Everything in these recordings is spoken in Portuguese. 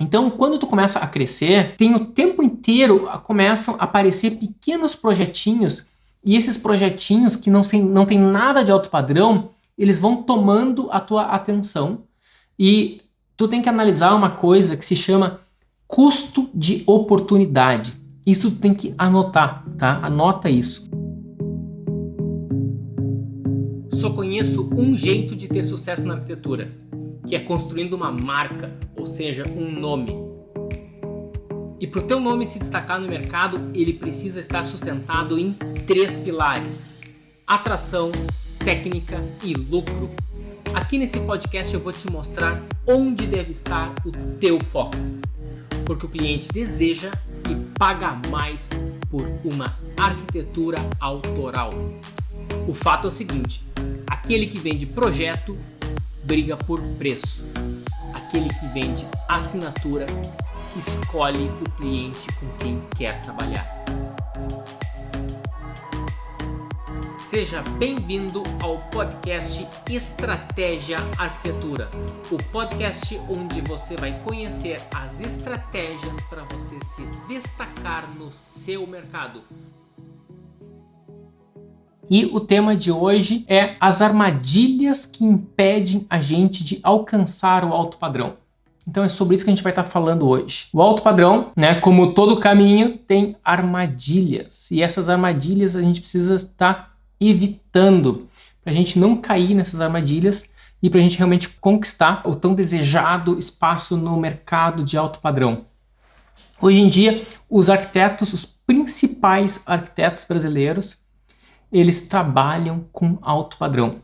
Então, quando tu começa a crescer, tem o tempo inteiro começam a aparecer pequenos projetinhos, e esses projetinhos que não tem nada de alto padrão, eles vão tomando a tua atenção, e tu tem que analisar uma coisa que se chama custo de oportunidade. Isso tu tem que anotar, tá? Anota isso. Só conheço um jeito de ter sucesso na arquitetura, que é construindo uma marca, ou seja, um nome. E para o teu nome se destacar no mercado, ele precisa estar sustentado em 3 pilares: atração, técnica e lucro. Aqui nesse podcast eu vou te mostrar onde deve estar o teu foco, porque o cliente deseja e paga mais por uma arquitetura autoral. O fato é o seguinte: aquele que vende projeto briga por preço. Aquele que vende assinatura escolhe o cliente com quem quer trabalhar. Seja bem-vindo ao podcast Estratégia Arquitetura, o podcast onde você vai conhecer as estratégias para você se destacar no seu mercado. E o tema de hoje é as armadilhas que impedem a gente de alcançar o alto padrão. Então é sobre isso que a gente vai estar falando hoje. O alto padrão, né, como todo caminho, tem armadilhas. E essas armadilhas a gente precisa estar evitando, para a gente não cair nessas armadilhas e para a gente realmente conquistar o tão desejado espaço no mercado de alto padrão. Hoje em dia, os principais arquitetos brasileiros, eles trabalham com alto padrão.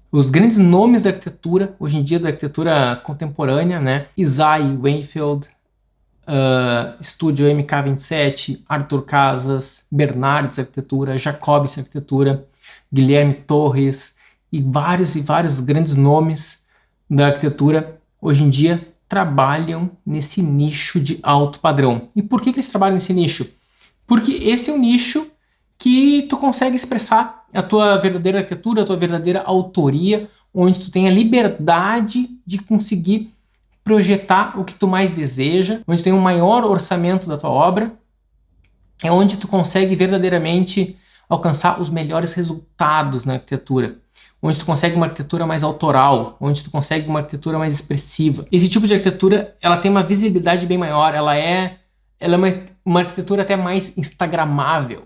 Os grandes nomes da arquitetura, hoje em dia da arquitetura contemporânea, né? Isai Weinfeld, Estúdio MK27, Arthur Casas, Bernardes Arquitetura, Jacobs Arquitetura, Guilherme Torres e vários grandes nomes da arquitetura, hoje em dia trabalham nesse nicho de alto padrão. E por que eles trabalham nesse nicho? Porque esse é um nicho que tu consegue expressar a tua verdadeira arquitetura, a tua verdadeira autoria, onde tu tem a liberdade de conseguir projetar o que tu mais deseja, onde tu tem um maior orçamento da tua obra, é onde tu consegue verdadeiramente alcançar os melhores resultados na arquitetura, onde tu consegue uma arquitetura mais autoral, onde tu consegue uma arquitetura mais expressiva. Esse tipo de arquitetura, ela tem uma visibilidade bem maior, ela é uma arquitetura até mais instagramável.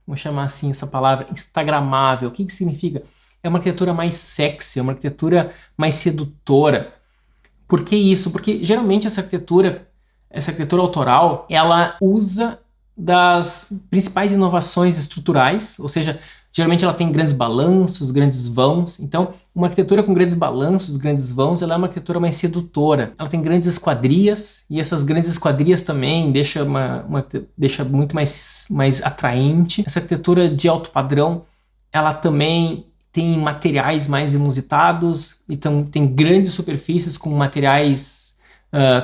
Vou chamar assim essa palavra, instagramável. O que significa? É uma arquitetura mais sexy, é uma arquitetura mais sedutora. Por que isso? Porque geralmente essa arquitetura autoral, ela usa das principais inovações estruturais, ou seja, geralmente ela tem grandes balanços, grandes vãos. Então, uma arquitetura com grandes balanços, grandes vãos, ela é uma arquitetura mais sedutora. Ela tem grandes esquadrias, e essas grandes esquadrias também deixa muito mais atraente. Essa arquitetura de alto padrão, ela também tem materiais mais inusitados, então tem grandes superfícies com materiais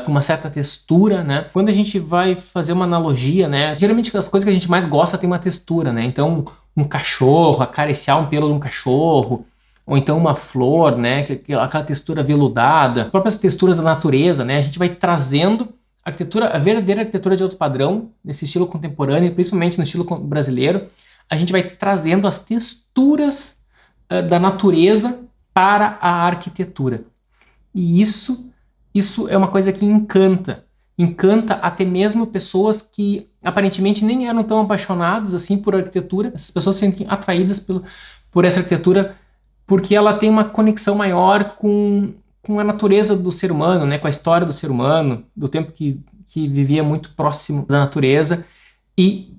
com uma certa textura, né? Quando a gente vai fazer uma analogia, né? Geralmente as coisas que a gente mais gosta tem uma textura, né? Então, um cachorro, acariciar um pelo de um cachorro, ou então uma flor, né? Aquela textura veludada, as próprias texturas da natureza, né? A gente vai trazendo a verdadeira arquitetura de alto padrão, nesse estilo contemporâneo, principalmente no estilo brasileiro, a gente vai trazendo as texturas da natureza para a arquitetura. E isso é uma coisa que encanta até mesmo pessoas que aparentemente nem eram tão apaixonadas assim por arquitetura. Essas pessoas se sentem atraídas por essa arquitetura porque ela tem uma conexão maior com a natureza do ser humano, né? Com a história do ser humano, do tempo que vivia muito próximo da natureza e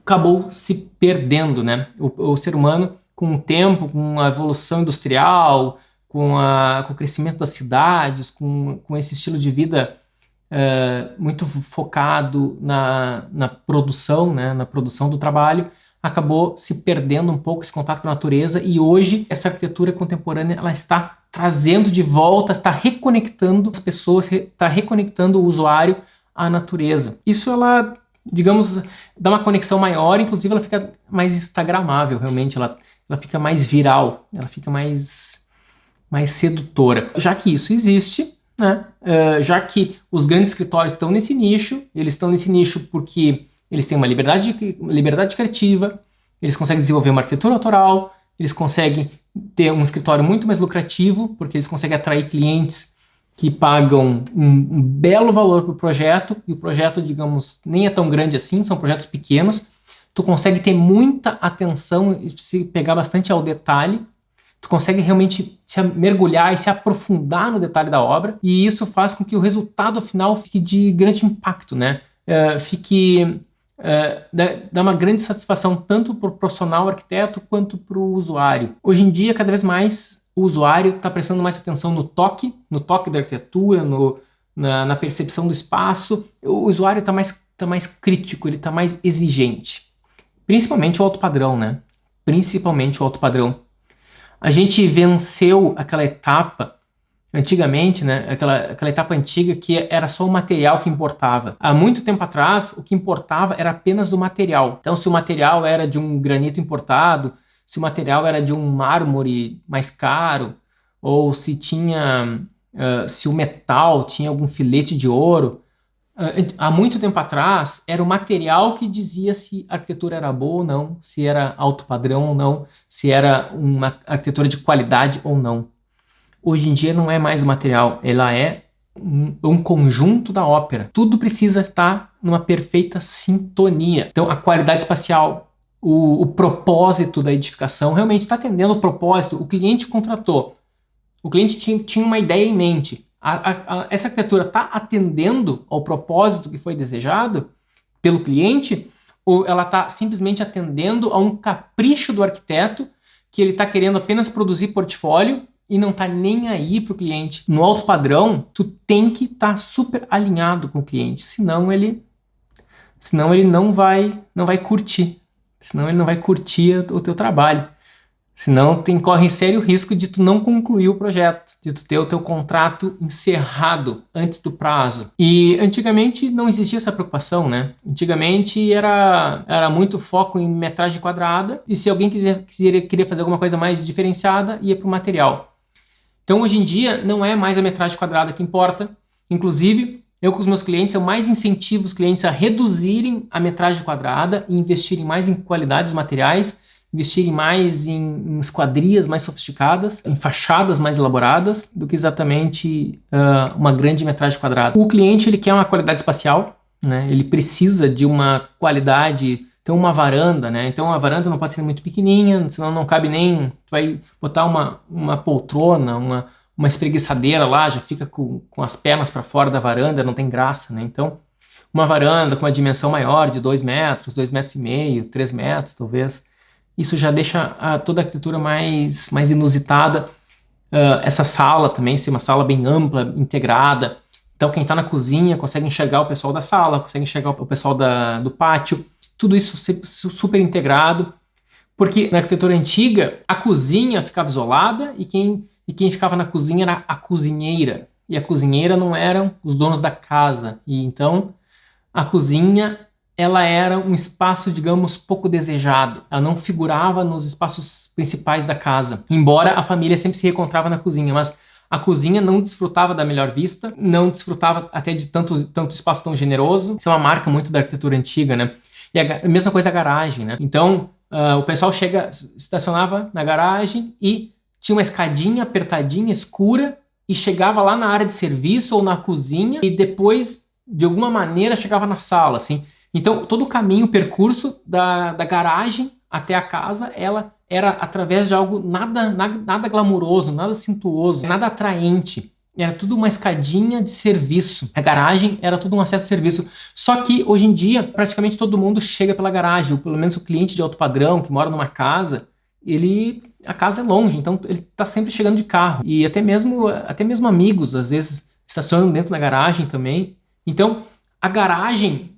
acabou se perdendo, né? O ser humano, com o tempo, com a evolução industrial, com o crescimento das cidades, com esse estilo de vida muito focado na produção, né, na produção do trabalho, acabou se perdendo um pouco esse contato com a natureza, e hoje essa arquitetura contemporânea ela está trazendo de volta, está reconectando as pessoas, está reconectando o usuário à natureza. Isso ela, digamos, dá uma conexão maior, inclusive ela fica mais instagramável, realmente, ela fica mais viral, ela fica mais sedutora. Já que isso existe, né? Já que os grandes escritórios estão nesse nicho, eles estão nesse nicho porque eles têm uma liberdade criativa, eles conseguem desenvolver uma arquitetura autoral, eles conseguem ter um escritório muito mais lucrativo, porque eles conseguem atrair clientes que pagam um belo valor para o projeto, e o projeto, digamos, nem é tão grande assim, são projetos pequenos. Tu consegue ter muita atenção e se pegar bastante ao detalhe, tu consegue realmente se mergulhar e se aprofundar no detalhe da obra, e isso faz com que o resultado final fique de grande impacto, né? Dá uma grande satisfação tanto para o profissional arquiteto quanto para o usuário. Hoje em dia, cada vez mais, o usuário está prestando mais atenção no toque da arquitetura, na percepção do espaço. O usuário está mais crítico, ele está mais exigente. Principalmente o alto padrão, né? Principalmente o alto padrão. A gente venceu aquela etapa, antigamente, né? Aquela etapa antiga que era só o material que importava. Há muito tempo atrás, o que importava era apenas o material. Então, se o material era de um granito importado, se o material era de um mármore mais caro, ou se o metal tinha algum filete de ouro, há muito tempo atrás, era o material que dizia se a arquitetura era boa ou não, se era alto padrão ou não, se era uma arquitetura de qualidade ou não. Hoje em dia não é mais o material, ela é um conjunto da ópera. Tudo precisa estar numa perfeita sintonia. Então, a qualidade espacial, o propósito da edificação, realmente está atendendo o propósito. O cliente contratou, o cliente tinha uma ideia em mente. Essa arquitetura está atendendo ao propósito que foi desejado pelo cliente, ou ela está simplesmente atendendo a um capricho do arquiteto que ele está querendo apenas produzir portfólio e não está nem aí para o cliente? No alto padrão, tu tem que estar super alinhado com o cliente, senão ele não vai curtir, senão ele não vai curtir o teu trabalho. Senão corre sério risco de tu não concluir o projeto, de tu ter o teu contrato encerrado antes do prazo. E antigamente não existia essa preocupação, né? Antigamente era muito foco em metragem quadrada, e se alguém queria fazer alguma coisa mais diferenciada, ia para o material. Então hoje em dia não é mais a metragem quadrada que importa. Inclusive, eu com os meus clientes, eu mais incentivo os clientes a reduzirem a metragem quadrada e investirem mais em qualidade dos materiais, investirem mais em esquadrias mais sofisticadas, em fachadas mais elaboradas, do que exatamente uma grande metragem quadrada. O cliente, ele quer uma qualidade espacial, né? Ele precisa de uma qualidade, então uma varanda, né? Então a varanda não pode ser muito pequenininha, senão não cabe nem, tu vai botar uma poltrona, uma espreguiçadeira lá, já fica com as pernas para fora da varanda, não tem graça, né? Então, uma varanda com uma dimensão maior, de 2 metros, 2,5 metros, 3 metros, talvez. Isso já deixa toda a arquitetura mais inusitada. Essa sala também ser uma sala bem ampla, integrada. Então quem está na cozinha consegue enxergar o pessoal da sala, consegue enxergar o pessoal do pátio. Tudo isso super integrado. Porque na arquitetura antiga, a cozinha ficava isolada e quem ficava na cozinha era a cozinheira. E a cozinheira não eram os donos da casa. E então a cozinha, ela era um espaço, digamos, pouco desejado. Ela não figurava nos espaços principais da casa. Embora a família sempre se encontrava na cozinha, mas a cozinha não desfrutava da melhor vista, não desfrutava até de tanto espaço tão generoso. Isso é uma marca muito da arquitetura antiga, né? E a mesma coisa a garagem, né? Então, o pessoal estacionava na garagem e tinha uma escadinha apertadinha, escura, e chegava lá na área de serviço ou na cozinha e depois, de alguma maneira, chegava na sala, assim. Então, todo o caminho, o percurso da garagem até a casa, ela era através de algo nada glamuroso, nada suntuoso, nada atraente. Era tudo uma escadinha de serviço. A garagem era tudo um acesso a serviço. Só que, hoje em dia, praticamente todo mundo chega pela garagem, ou pelo menos o cliente de alto padrão, que mora numa casa, a casa é longe, então ele está sempre chegando de carro. E até mesmo amigos, às vezes, estacionam dentro da garagem também. Então, a garagem,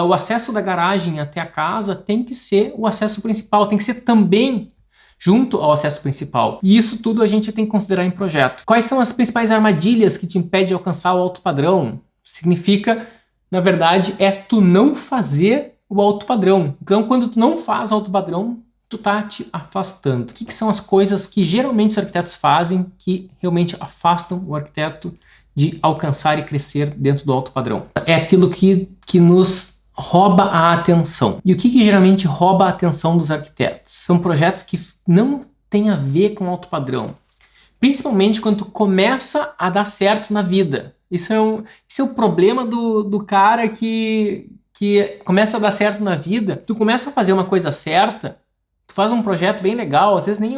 o acesso da garagem até a casa tem que ser o acesso principal, tem que ser também junto ao acesso principal. E isso tudo a gente tem que considerar em projeto. Quais são as principais armadilhas que te impedem de alcançar o alto padrão? Significa, na verdade, tu não fazer o alto padrão. Então, quando tu não faz o alto padrão, tu tá te afastando. O que são as coisas que geralmente os arquitetos fazem que realmente afastam o arquiteto de alcançar e crescer dentro do alto padrão. É aquilo que nos rouba a atenção. E o que geralmente rouba a atenção dos arquitetos? São projetos que não têm a ver com alto padrão. Principalmente quando tu começa a dar certo na vida. Isso é o problema do cara que começa a dar certo na vida. Tu começa a fazer uma coisa certa, tu faz um projeto bem legal, às vezes nem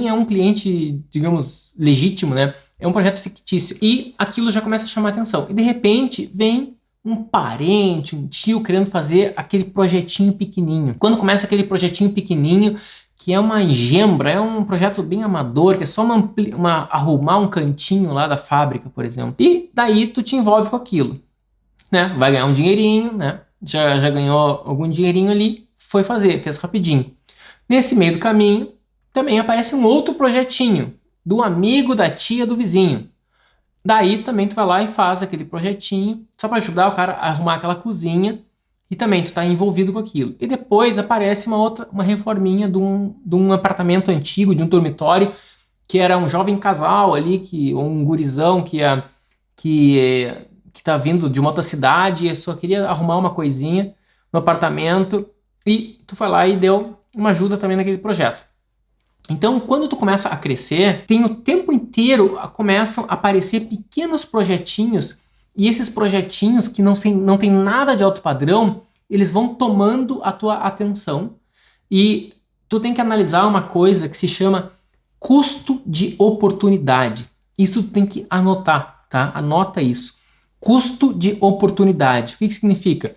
é um cliente, digamos, legítimo, né? É um projeto fictício. E aquilo já começa a chamar atenção. E de repente vem um parente, um tio querendo fazer aquele projetinho pequenininho. Quando começa aquele projetinho pequenininho, que é uma engembra, é um projeto bem amador, que é só arrumar um cantinho lá da fábrica, por exemplo. E daí tu te envolve com aquilo, né? Vai ganhar um dinheirinho, né? Já ganhou algum dinheirinho ali, fez rapidinho. Nesse meio do caminho, também aparece um outro projetinho, do amigo, da tia, do vizinho. Daí também tu vai lá e faz aquele projetinho, só para ajudar o cara a arrumar aquela cozinha, e também tu tá envolvido com aquilo. E depois aparece uma reforminha de um apartamento antigo, de um dormitório, que era um jovem casal ali, ou um gurizão que tá vindo de uma outra cidade e só queria arrumar uma coisinha no apartamento, e tu foi lá e deu uma ajuda também naquele projeto. Então, quando tu começa a crescer, tem o tempo inteiro começam a aparecer pequenos projetinhos, e esses projetinhos que não tem nada de alto padrão, eles vão tomando a tua atenção, e tu tem que analisar uma coisa que se chama custo de oportunidade. Isso tu tem que anotar, tá? Anota isso. Custo de oportunidade. O que significa?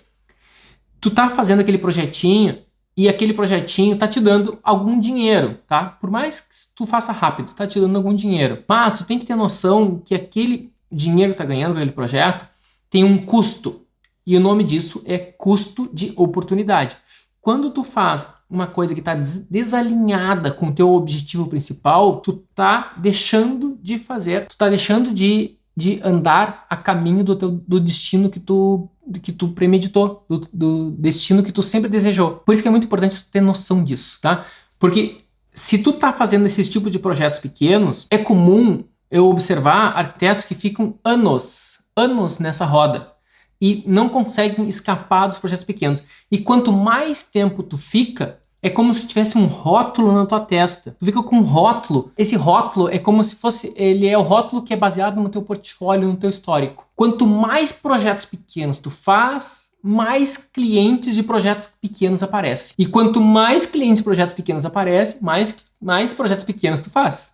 Tu tá fazendo aquele projetinho, e aquele projetinho tá te dando algum dinheiro, tá? Por mais que tu faça rápido, tá te dando algum dinheiro. Mas tu tem que ter noção que aquele dinheiro que tá ganhando com aquele projeto tem um custo. E o nome disso é custo de oportunidade. Quando tu faz uma coisa que tá desalinhada com o teu objetivo principal, tu tá deixando de fazer, tu tá deixando de andar a caminho do destino que tu premeditou, do destino que tu sempre desejou. Por isso que é muito importante tu ter noção disso, tá? Porque se tu tá fazendo esses tipos de projetos pequenos, é comum eu observar arquitetos que ficam anos nessa roda e não conseguem escapar dos projetos pequenos. E quanto mais tempo tu fica, é como se tivesse um rótulo na tua testa. Tu fica com um rótulo. Esse rótulo é como se fosse... Ele é o rótulo que é baseado no teu portfólio, no teu histórico. Quanto mais projetos pequenos tu faz, mais clientes de projetos pequenos aparecem. E quanto mais clientes de projetos pequenos aparecem, mais projetos pequenos tu faz.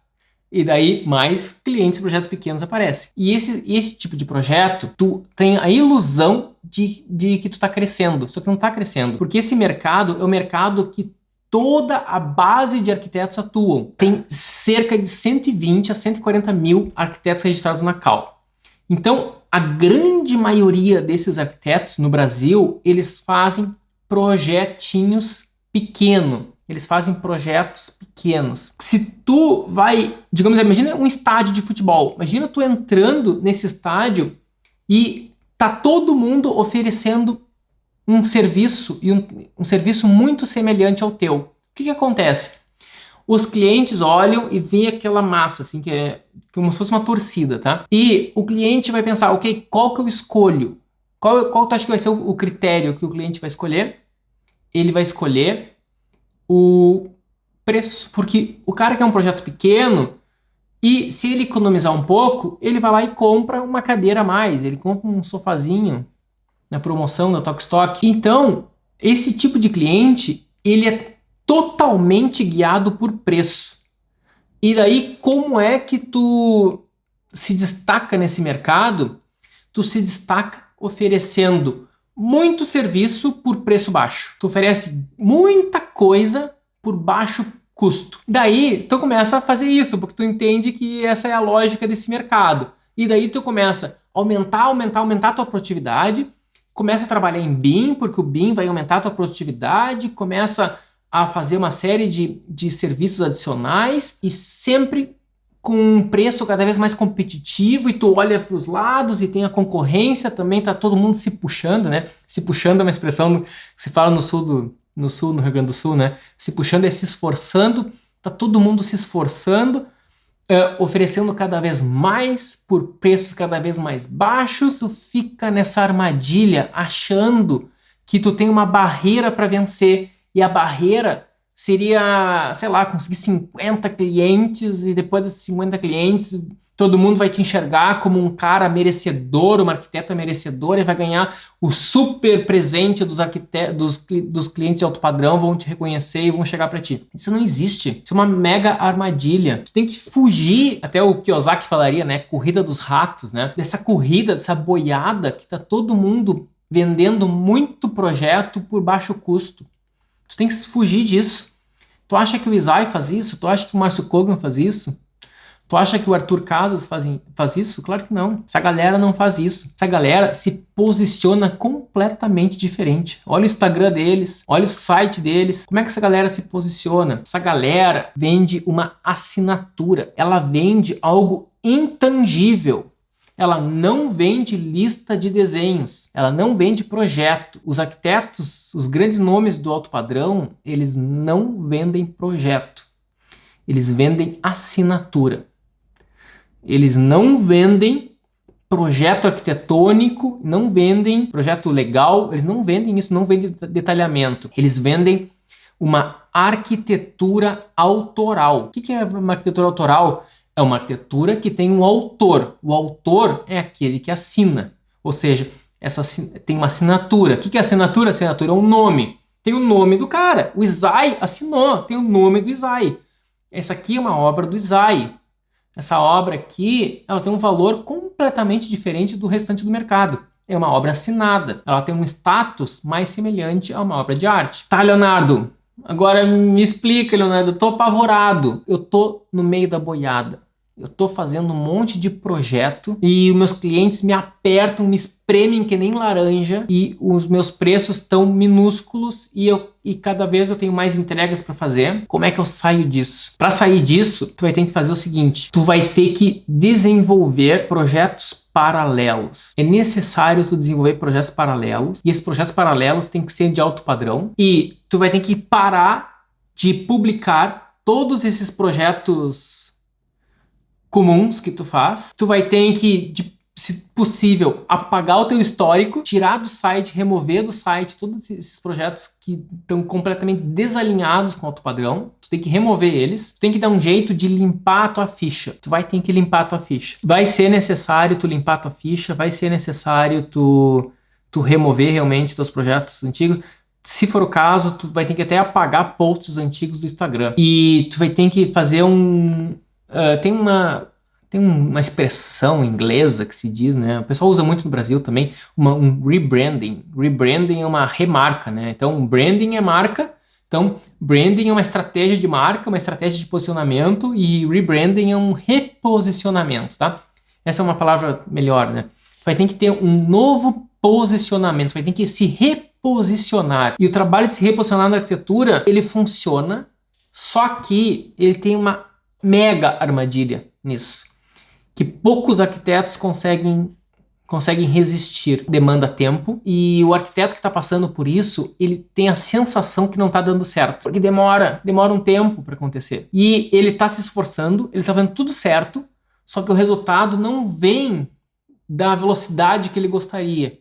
E daí, mais clientes de projetos pequenos aparecem. E esse tipo de projeto, tu tem a ilusão de que tu tá crescendo. Só que não tá crescendo. Porque esse mercado é o mercado que toda a base de arquitetos atuam. Tem cerca de 120 a 140 mil arquitetos registrados na CAL. Então, a grande maioria desses arquitetos no Brasil, eles fazem projetinhos pequenos. Eles fazem projetos pequenos. Se tu vai, digamos, imagina um estádio de futebol. Imagina tu entrando nesse estádio e tá todo mundo oferecendo um serviço, e um serviço muito semelhante ao teu. O que acontece? Os clientes olham e veem aquela massa, assim, que é como se fosse uma torcida, tá? E o cliente vai pensar, ok, qual que eu escolho? Qual tu acha que vai ser o critério que o cliente vai escolher? Ele vai escolher o preço. Porque o cara quer um projeto pequeno, e se ele economizar um pouco, ele vai lá e compra uma cadeira a mais, ele compra um sofazinho na promoção da Tokstok. Então, esse tipo de cliente, ele é totalmente guiado por preço. E daí, como é que tu se destaca nesse mercado? Tu se destaca oferecendo muito serviço por preço baixo. Tu oferece muita coisa por baixo custo. Daí, tu começa a fazer isso, porque tu entende que essa é a lógica desse mercado. E daí tu começa a aumentar a tua produtividade, começa a trabalhar em BIM, porque o BIM vai aumentar a tua produtividade, começa a fazer uma série de serviços adicionais e sempre com um preço cada vez mais competitivo, e tu olha para os lados e tem a concorrência também, tá todo mundo se puxando, né? Se puxando é uma expressão que se fala no Rio Grande do Sul, né? Se puxando é se esforçando, tá todo mundo se esforçando oferecendo cada vez mais por preços cada vez mais baixos, tu fica nessa armadilha achando que tu tem uma barreira para vencer, e a barreira seria, sei lá, conseguir 50 clientes, e depois desses 50 clientes todo mundo vai te enxergar como um cara merecedor, uma arquiteta merecedora, e vai ganhar o super presente dos clientes de alto padrão, vão te reconhecer e vão chegar para ti. Isso não existe. Isso é uma mega armadilha. Tu tem que fugir, até o Kiyosaki falaria, né? Corrida dos ratos, né? Dessa corrida, dessa boiada que tá todo mundo vendendo muito projeto por baixo custo. Tu tem que fugir disso. Tu acha que o Isai faz isso? Tu acha que o Márcio Cogman faz isso? Tu acha que o Arthur Casas faz isso? Claro que não. Essa galera não faz isso. Essa galera se posiciona completamente diferente. Olha o Instagram deles, olha o site deles. Como é que essa galera se posiciona? Essa galera vende uma assinatura. Ela vende algo intangível. Ela não vende lista de desenhos. Ela não vende projeto. Os arquitetos, os grandes nomes do alto padrão, eles não vendem projeto. Eles vendem assinatura. Eles não vendem projeto arquitetônico, não vendem projeto legal, eles não vendem isso, não vendem detalhamento. Eles vendem uma arquitetura autoral. O que é uma arquitetura autoral? É uma arquitetura que tem um autor. O autor é aquele que assina. Ou seja, tem uma assinatura. O que é assinatura? Assinatura é um nome. Tem o nome do cara. O Isai assinou, tem o nome do Isai. Essa aqui é uma obra do Isai. Essa obra aqui, ela tem um valor completamente diferente do restante do mercado. É uma obra assinada. Ela tem um status mais semelhante a uma obra de arte. Tá, Leonardo? Agora me explica, Leonardo. Eu tô apavorado. Eu tô no meio da boiada. Eu tô fazendo um monte de projeto e os meus clientes me apertam, me espremem que nem laranja e os meus preços estão minúsculos e cada vez eu tenho mais entregas para fazer. Como é que eu saio disso? Para sair disso, tu vai ter que fazer o seguinte: tu vai ter que desenvolver projetos paralelos. É necessário tu desenvolver projetos paralelos e esses projetos paralelos têm que ser de alto padrão e tu vai ter que parar de publicar todos esses projetos comuns que tu faz. Tu vai ter que, se possível, apagar o teu histórico, tirar do site, remover do site todos esses projetos que estão completamente desalinhados com o alto padrão. Tu tem que remover eles. Tu tem que dar um jeito de limpar a tua ficha. Tu vai ter que limpar a tua ficha. Vai ser necessário tu limpar a tua ficha, vai ser necessário tu remover realmente teus projetos antigos. Se for o caso, tu vai ter que até apagar posts antigos do Instagram. E tu vai ter que fazer tem uma expressão inglesa que se diz, né? O pessoal usa muito no Brasil também, um rebranding. Rebranding é uma remarca, né? Então, branding é marca. Então, branding é uma estratégia de marca, uma estratégia de posicionamento, e rebranding é um reposicionamento, tá? Essa é uma palavra melhor, né? Vai ter que ter um novo posicionamento, vai ter que se reposicionar. E o trabalho de se reposicionar na arquitetura, ele funciona, só que ele tem uma mega armadilha nisso, que poucos arquitetos conseguem resistir. Demanda tempo, e o arquiteto que está passando por isso, ele tem a sensação que não está dando certo, porque demora um tempo para acontecer. E ele está se esforçando, ele está fazendo tudo certo, só que o resultado não vem da velocidade que ele gostaria.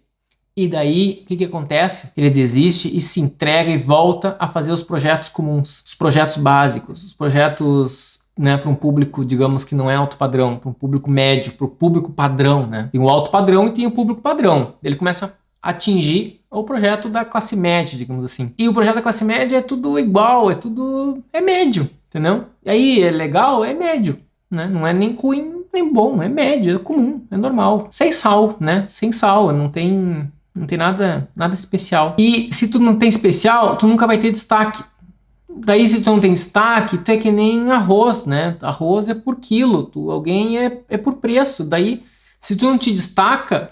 E daí, o que acontece? Ele desiste e se entrega e volta a fazer os projetos comuns, os projetos básicos, os projetos, né, para um público, digamos, que não é alto padrão, para um público médio, para o público padrão, né? Tem o alto padrão e tem o público padrão. Ele começa a atingir o projeto da classe média, digamos assim. E o projeto da classe média é tudo igual, é médio, entendeu? E aí, é legal? É médio, né? Não é nem ruim, nem bom, é médio, é comum, é normal. Sem sal, né? Sem sal, não tem nada especial. E se tu não tem especial, tu nunca vai ter destaque. Daí, se tu não tem destaque, tu é que nem arroz, né? Arroz é por quilo, alguém é por preço. Daí, se tu não te destaca,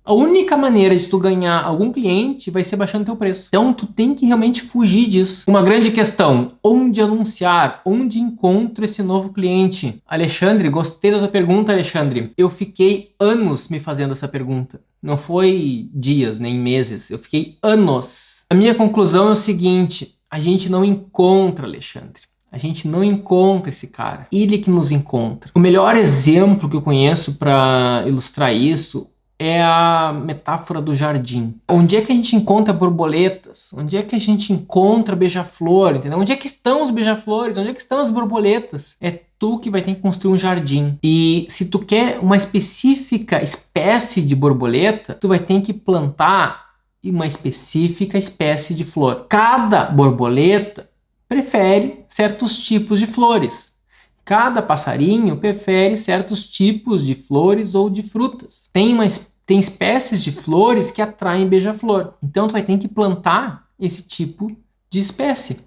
a única maneira de tu ganhar algum cliente vai ser baixando teu preço. Então, tu tem que realmente fugir disso. Uma grande questão: onde anunciar? Onde encontro esse novo cliente? Alexandre, gostei da tua pergunta, Alexandre. Eu fiquei anos me fazendo essa pergunta. Não foi dias, nem meses. Eu fiquei anos. A minha conclusão é o seguinte: a gente não encontra, Alexandre. A gente não encontra esse cara. Ele que nos encontra. O melhor exemplo que eu conheço para ilustrar isso é a metáfora do jardim. Onde é que a gente encontra borboletas? Onde é que a gente encontra beija-flor? Entendeu? Onde é que estão os beija-flores? Onde é que estão as borboletas? É tu que vai ter que construir um jardim. E se tu quer uma específica espécie de borboleta, tu vai ter que plantar uma específica espécie de flor. Cada borboleta prefere certos tipos de flores. Cada passarinho prefere certos tipos de flores ou de frutas. Tem espécies de flores que atraem beija-flor. Então, tu vai ter que plantar esse tipo de espécie.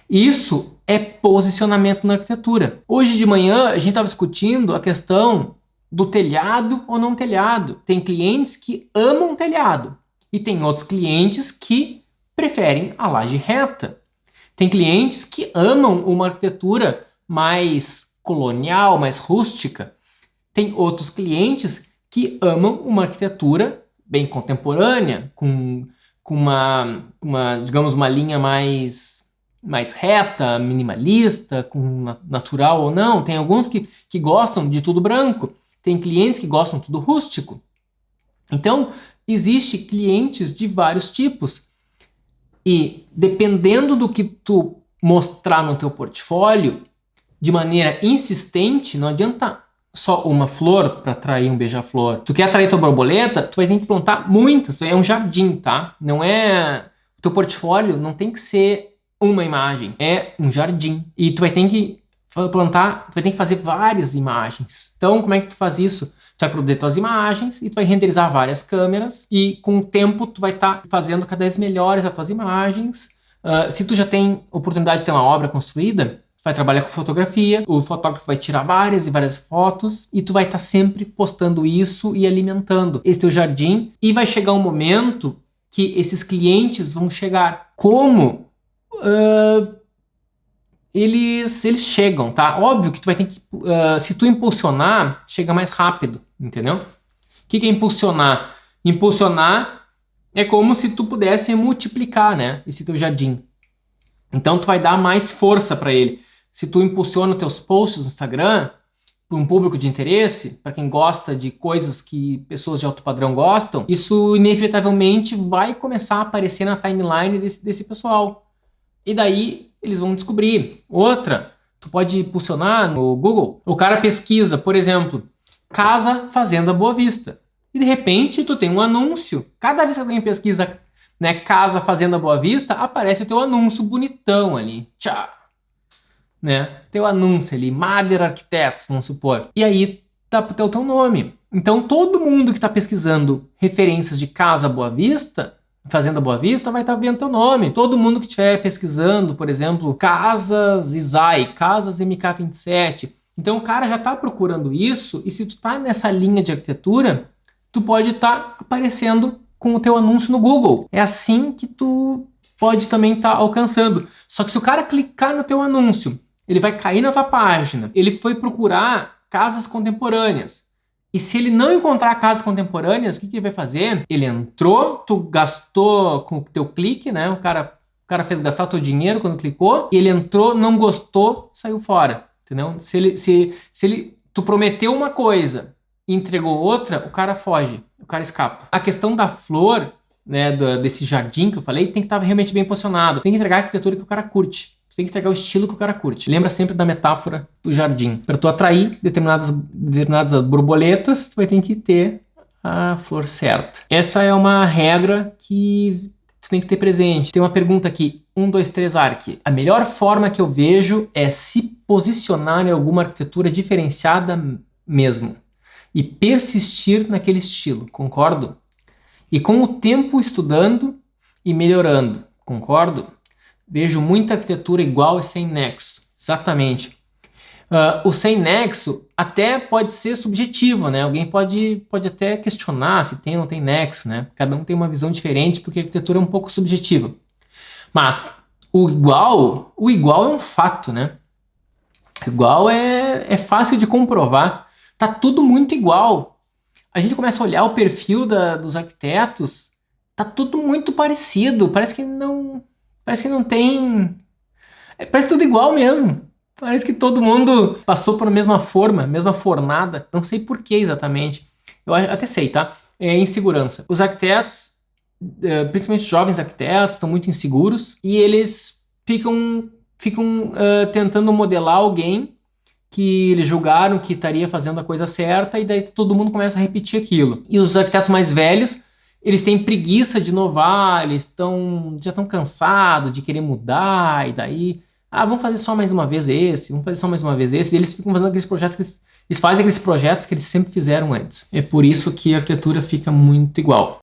Isso é posicionamento na arquitetura. Hoje de manhã, a gente estava discutindo a questão do telhado ou não telhado. Tem clientes que amam telhado e tem outros clientes que preferem a laje reta. Tem clientes que amam uma arquitetura mais colonial, mais rústica. Tem outros clientes que amam uma arquitetura bem contemporânea, com digamos, uma linha mais reta, minimalista, com natural ou não. Tem alguns que gostam de tudo branco. Tem clientes que gostam de tudo rústico. Então, existem clientes de vários tipos. E dependendo do que tu mostrar no teu portfólio, de maneira insistente, não adianta só uma flor para atrair um beija-flor. Tu quer atrair tua borboleta, tu vai ter que plantar muitas. É um jardim, tá? Não é... O teu portfólio não tem que ser uma imagem, é um jardim. E tu vai ter que plantar, tu vai ter que fazer várias imagens. Então, como é que tu faz isso? Tu vai produzir tuas imagens e tu vai renderizar várias câmeras e com o tempo tu vai estar fazendo cada vez melhores as tuas imagens. Se tu já tem oportunidade de ter uma obra construída, tu vai trabalhar com fotografia, o fotógrafo vai tirar várias e várias fotos e tu vai estar sempre postando isso e alimentando esse teu jardim. E vai chegar um momento que esses clientes vão chegar. Como? Eles chegam, tá? Óbvio que tu vai ter que... se tu impulsionar, chega mais rápido, entendeu? O que é impulsionar? Impulsionar é como se tu pudesse multiplicar, né? Esse teu jardim. Então tu vai dar mais força para ele. Se tu impulsiona teus posts no Instagram para um público de interesse, para quem gosta de coisas que pessoas de alto padrão gostam, isso inevitavelmente vai começar a aparecer na timeline desse pessoal. E daí eles vão descobrir. Outra, tu pode impulsionar no Google. O cara pesquisa, por exemplo, Casa Fazenda Boa Vista. E de repente tu tem um anúncio. Cada vez que alguém pesquisa, né, Casa Fazenda Boa Vista, aparece o teu anúncio bonitão ali. Tchau. Né? Teu anúncio ali, Mader Arquitetos, vamos supor. E aí tá pro teu nome. Então todo mundo que está pesquisando referências de Casa Boa Vista, Fazenda Boa Vista, vai estar vendo teu nome. Todo mundo que estiver pesquisando, por exemplo, Casas Isai, Casas MK27. Então o cara já está procurando isso, e se tu tá nessa linha de arquitetura, tu pode estar aparecendo com o teu anúncio no Google. É assim que tu pode também estar alcançando. Só que se o cara clicar no teu anúncio, ele vai cair na tua página, ele foi procurar casas contemporâneas. E se ele não encontrar casas contemporâneas, o que ele vai fazer? Ele entrou, tu gastou com o teu clique, né? O cara fez gastar o teu dinheiro quando clicou, e ele entrou, não gostou, saiu fora, entendeu? Tu prometeu uma coisa e entregou outra, o cara foge, o cara escapa. A questão da flor, né, desse jardim que eu falei, tem que estar realmente bem posicionado. Tem que entregar a arquitetura que o cara curte. Você tem que entregar o estilo que o cara curte. Lembra sempre da metáfora do jardim. Para tu atrair determinadas borboletas, tu vai ter que ter a flor certa. Essa é uma regra que tu tem que ter presente. Tem uma pergunta aqui. 1, 2, 3, Arc. A melhor forma que eu vejo é se posicionar em alguma arquitetura diferenciada mesmo. E persistir naquele estilo. Concordo? E com o tempo estudando e melhorando. Concordo? Vejo muita arquitetura igual e sem nexo. Exatamente. O sem nexo até pode ser subjetivo, né? Alguém pode até questionar se tem ou não tem nexo, né? Cada um tem uma visão diferente porque a arquitetura é um pouco subjetiva. Mas o igual é um fato, né? Igual é fácil de comprovar. Tá tudo muito igual. A gente começa a olhar o perfil dos arquitetos, tá tudo muito parecido. Parece que não tem... Parece tudo igual mesmo. Parece que todo mundo passou por a mesma forma, mesma fornada. Não sei por que exatamente. Eu até sei, tá? É insegurança. Os arquitetos, principalmente os jovens arquitetos, estão muito inseguros e eles ficam tentando modelar alguém que eles julgaram que estaria fazendo a coisa certa e daí todo mundo começa a repetir aquilo. E os arquitetos mais velhos, eles têm preguiça de inovar, eles já estão cansados de querer mudar e daí, vamos fazer só mais uma vez esse, vamos fazer só mais uma vez esse. E eles ficam fazendo aqueles projetos eles fazem aqueles projetos que eles sempre fizeram antes. É por isso que a arquitetura fica muito igual.